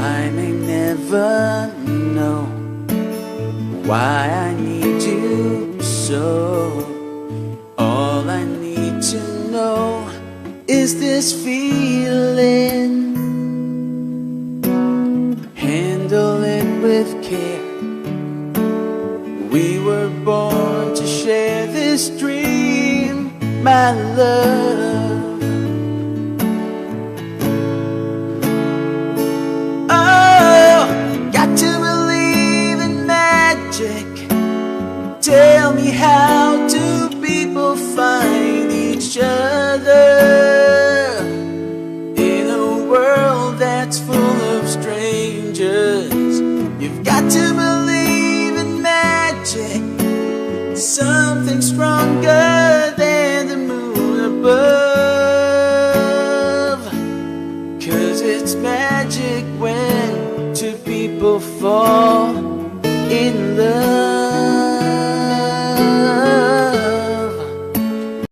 I may never know why I need you so. All I need to know is this feeling. Handle it with care. We were born to share this dream, my love. Oh, got to believe in magic. Tell me, how do people find each other in a world that's full of strangers? You've got to believe in magic, something stronger than the moon above. 'Cause it's magic when two people fall in love.